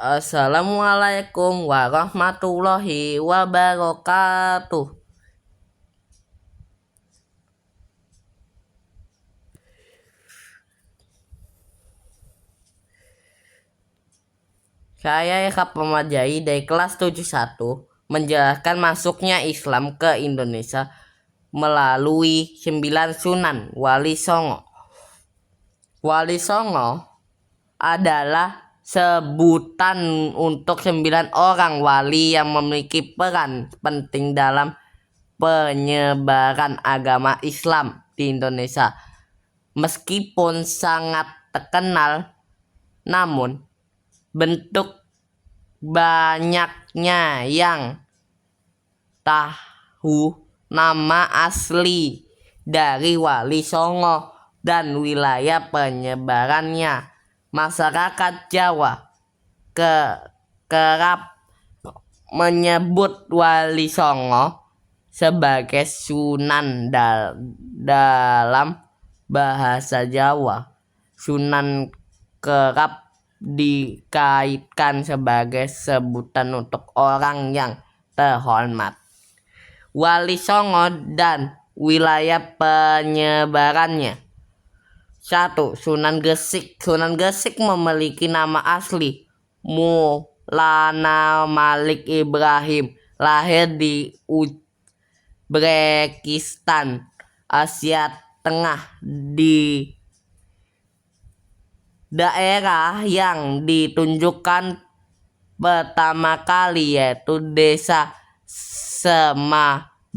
Assalamualaikum warahmatullahi wabarakatuh. Saya Eka Pamajai dari kelas 71 menjelaskan masuknya Islam ke Indonesia melalui 9 Sunan Wali Songo. Wali Songo adalah sebutan untuk 9 orang wali yang memiliki peran penting dalam penyebaran agama Islam di Indonesia. Meskipun sangat terkenal, namun bentuk banyaknya yang tahu nama asli dari Wali Songo dan wilayah penyebarannya. Masyarakat Jawa kerap menyebut Wali Songo sebagai Sunan dalam bahasa Jawa. Sunan kerap dikaitkan sebagai sebutan untuk orang yang terhormat. Wali Songo dan wilayah penyebarannya. 1. Sunan Gresik. Sunan Gresik memiliki nama asli Maulana Malik Ibrahim, lahir di Uzbekistan, Asia Tengah, di daerah yang ditunjukkan pertama kali yaitu Desa Semabaulo.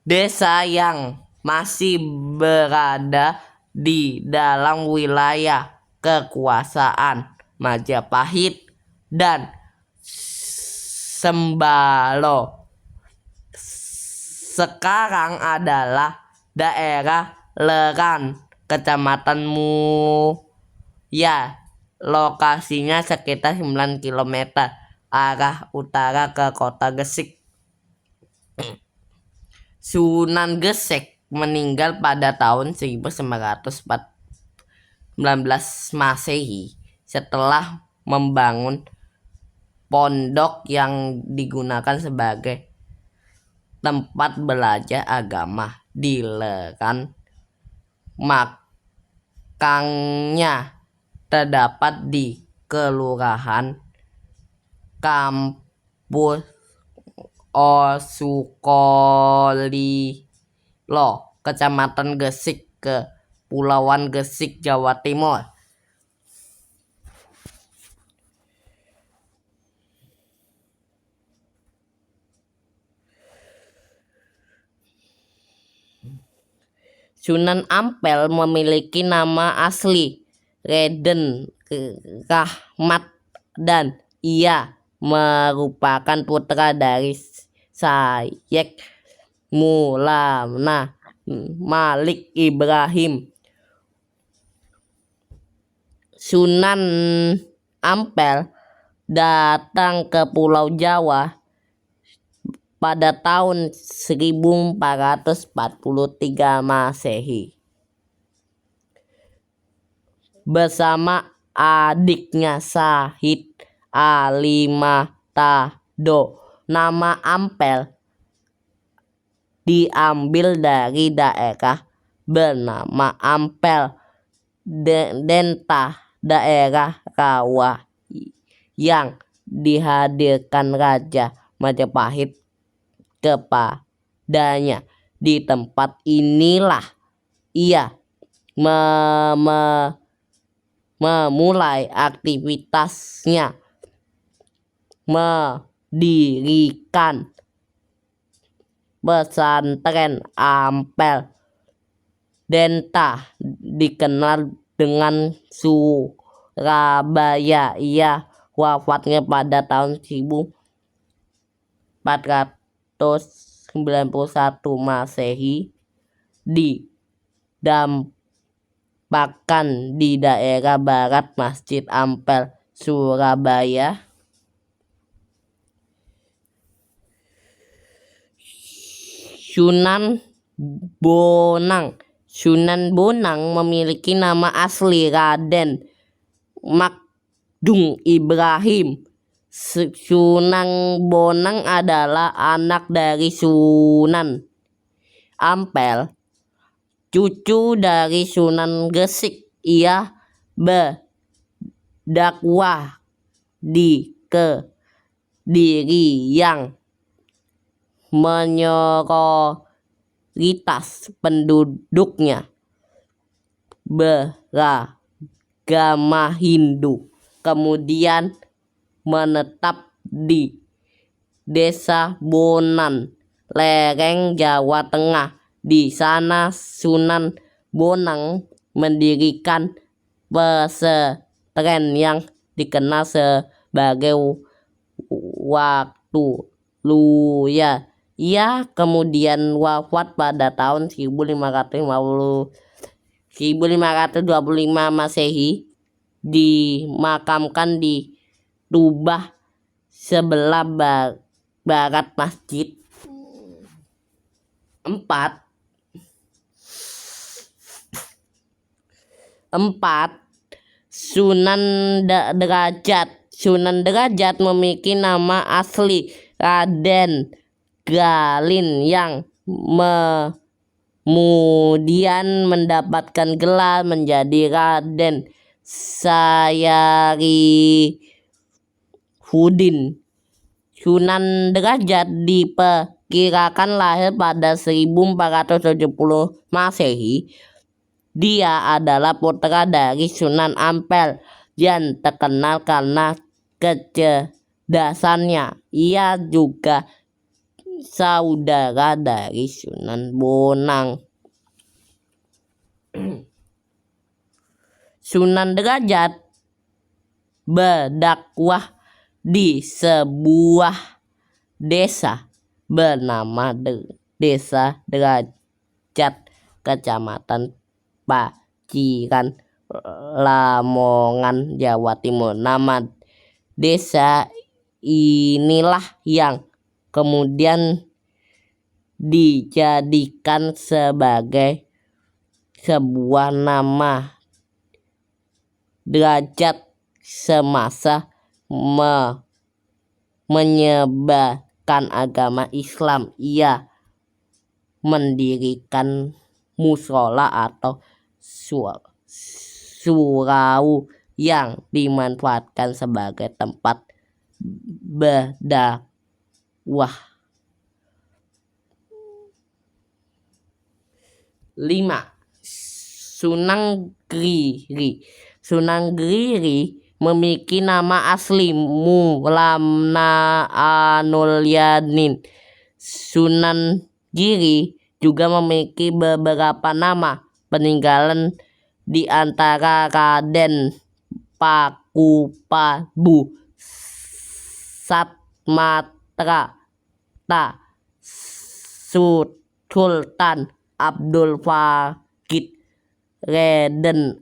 Desa yang masih berada di dalam wilayah kekuasaan Majapahit dan Sembalo. Sekarang adalah daerah Leran, Kecamatan Muya. Lokasinya sekitar 9 km arah utara ke kota Gresik. Sunan Gresik meninggal pada tahun 1919 Masehi setelah membangun pondok yang digunakan sebagai tempat belajar agama di Leran. Makamnya terdapat di Kelurahan Kampus Sukolilo, Kecamatan Gresik, Kepulauan Gresik, Jawa Timur. Sunan Ampel memiliki nama asli Raden Rahmat dan ia merupakan putra dari Syekh Maulana Malik Ibrahim. Sunan Ampel datang ke Pulau Jawa pada tahun 1443 Masehi bersama adiknya Syahid Alimatado. Nama Ampel diambil dari daerah bernama Ampel Denta, daerah rawa yang dihadirkan Raja Majapahit kepadanya. Di tempat inilah ia memulai aktivitasnya mendirikan pesantren Ampel Denta, dikenal dengan Surabaya. Ia wafatnya pada tahun 1491 Masehi didampakkan di daerah barat Masjid Ampel, Surabaya. Sunan Bonang. Sunan Bonang memiliki nama asli Raden Magdung Ibrahim. Sunan Bonang adalah anak dari Sunan Ampel, cucu dari Sunan Gresik. Ia berdakwah di Kediri yang mayoritas penduduknya beragama Hindu. Kemudian menetap di Desa Bonan, lereng Jawa Tengah. Di sana Sunan Bonang mendirikan pesantren yang dikenal sebagai Waktu Luya. Ia kemudian wafat pada tahun 1525 Masehi, dimakamkan di Tubah sebelah barat masjid. 4. Sunan Derajat. Sunan Derajat memiliki nama asli Raden Galin yang kemudian mendapatkan gelar menjadi Raden Sayarifudin. Sunan Derajat diperkirakan lahir pada 1470 Masehi. Dia adalah putra dari Sunan Ampel yang terkenal karena kecerdasannya. Ia juga saudara dari Sunan Bonang. Sunan Derajat berdakwah di sebuah desa bernama Desa Derajat, Kecamatan Paciran, Lamongan, Jawa Timur. Nama desa inilah yang kemudian dijadikan sebagai sebuah nama derajat semasa menyebarkan agama Islam. Ia mendirikan musola atau surau yang dimanfaatkan sebagai tempat berdakwah. 5. Sunan Giri. Sunan Giri memiliki nama asli Mulamna Anulyanin. Sunan Giri juga memiliki beberapa nama peninggalan, di antara Raden Pakupabu, Satmatra, Sultan Abdul Wahid, Raden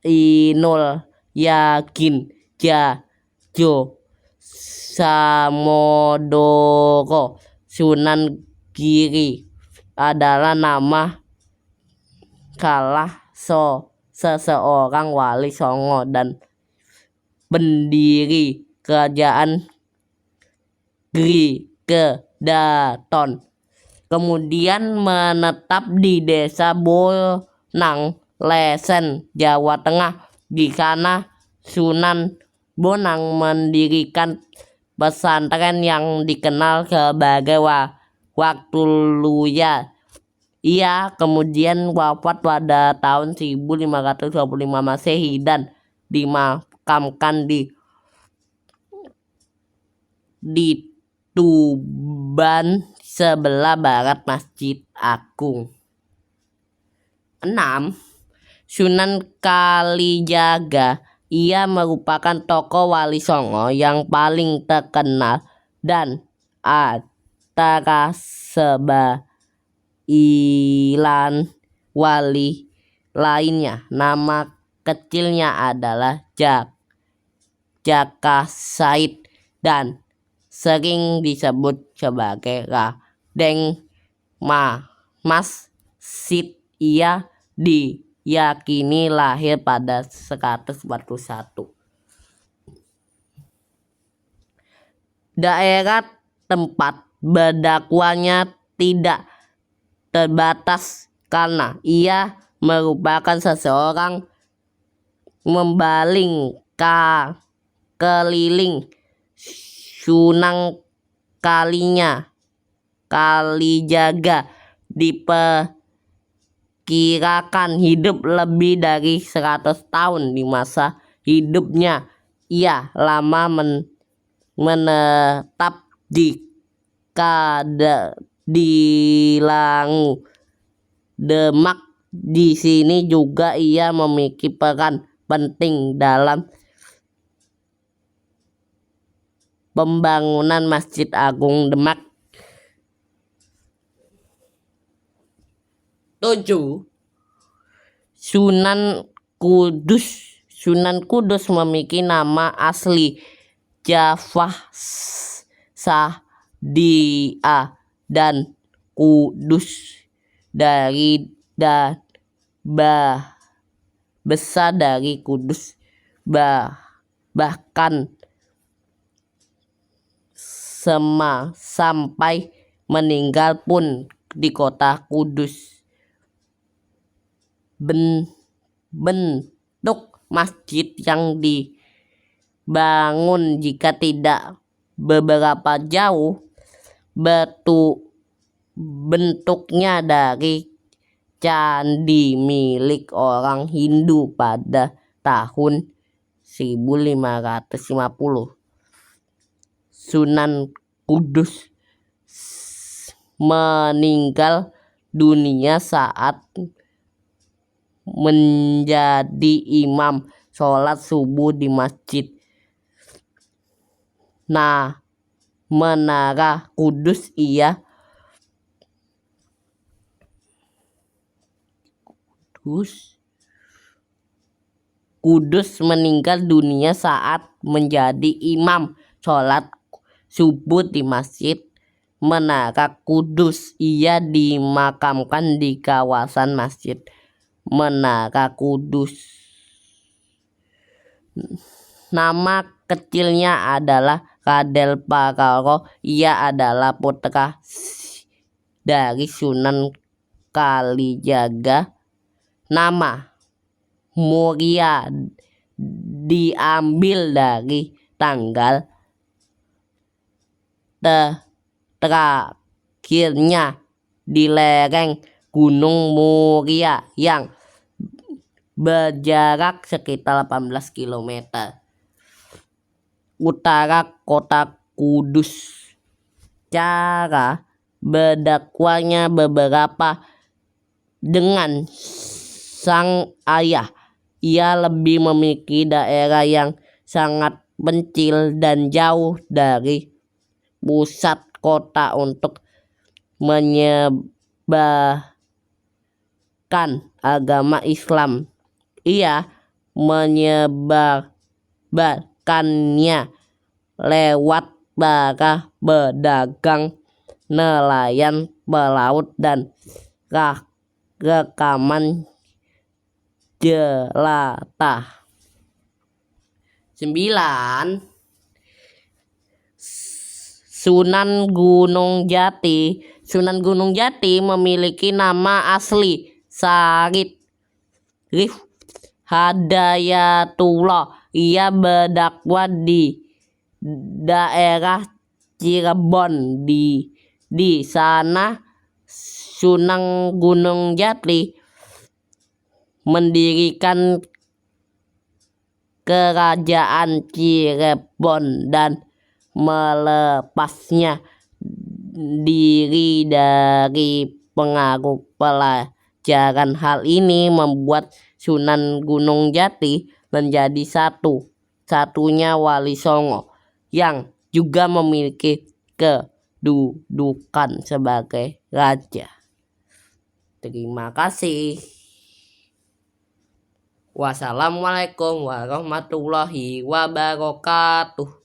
Ainul Yakin, Jajo Samodoro. Sunan Giri adalah nama salah seseorang wali songo dan pendiri kerajaan Giri Kedaton. Kemudian menetap di Desa Bonang, Lesen, Jawa Tengah. Di sana Sunan Bonang mendirikan pesantren yang dikenal sebagai Waktu Luya. Ia kemudian wafat pada tahun 1525 Masehi dan dimakamkan di Tuban sebelah barat Masjid Agung. 6. Sunan Kalijaga. Ia merupakan tokoh wali songo yang paling terkenal dan antara sembilan wali lainnya. Nama kecilnya adalah Jaka Said dan sering disebut sebagai Raden masjid. Ia diyakini lahir pada 141. Daerah tempat berdakwahnya tidak terbatas karena ia merupakan seseorang membaling keliling Sunan Kalijaga. Diperkirakan hidup lebih dari 100 tahun. Di masa hidupnya ia lama menetap di Langu Demak. Di sini juga ia memiliki peran penting dalam pembangunan Masjid Agung Demak. 7. Sunan Kudus. Sunan Kudus memiliki nama asli Jafah Sahdia dan Kudus dari besar dari Kudus, bahkan sampai meninggal pun di kota Kudus. Bentuk masjid yang dibangun jika tidak beberapa jauh bentuknya dari candi milik orang Hindu pada tahun 1550. Sunan Kudus meninggal dunia saat menjadi imam sholat subuh di masjid Menara Kudus. Kudus meninggal dunia saat menjadi imam sholat subuh di masjid Menara Kudus. Ia dimakamkan di kawasan Masjid Menara Kudus. Nama kecilnya adalah Radel Pakaro. Ia adalah putra dari Sunan Kalijaga. Nama Muria diambil dari tanggal terakhirnya di lereng Gunung Muria yang berjarak sekitar 18 km utara kota Kudus. Cara berdakwahnya beberapa dengan sang ayah. Ia lebih memiliki daerah yang sangat kecil dan jauh dari pusat kota untuk menyebarkan agama Islam. Ia menyebarkannya lewat para pedagang, nelayan, pelaut, dan rekaman jelata. 9. Sunan Gunung Jati. Sunan Gunung Jati memiliki nama asli Sarid Hadayatullah. Ia berdakwah di daerah Cirebon. Di sana Sunan Gunung Jati mendirikan kerajaan Cirebon dan melepasnya diri dari pengaruh pelajaran. Hal ini membuat Sunan Gunung Jati menjadi satu-satunya wali Songo yang juga memiliki kedudukan sebagai raja. Terima kasih. Wassalamualaikum warahmatullahi wabarakatuh.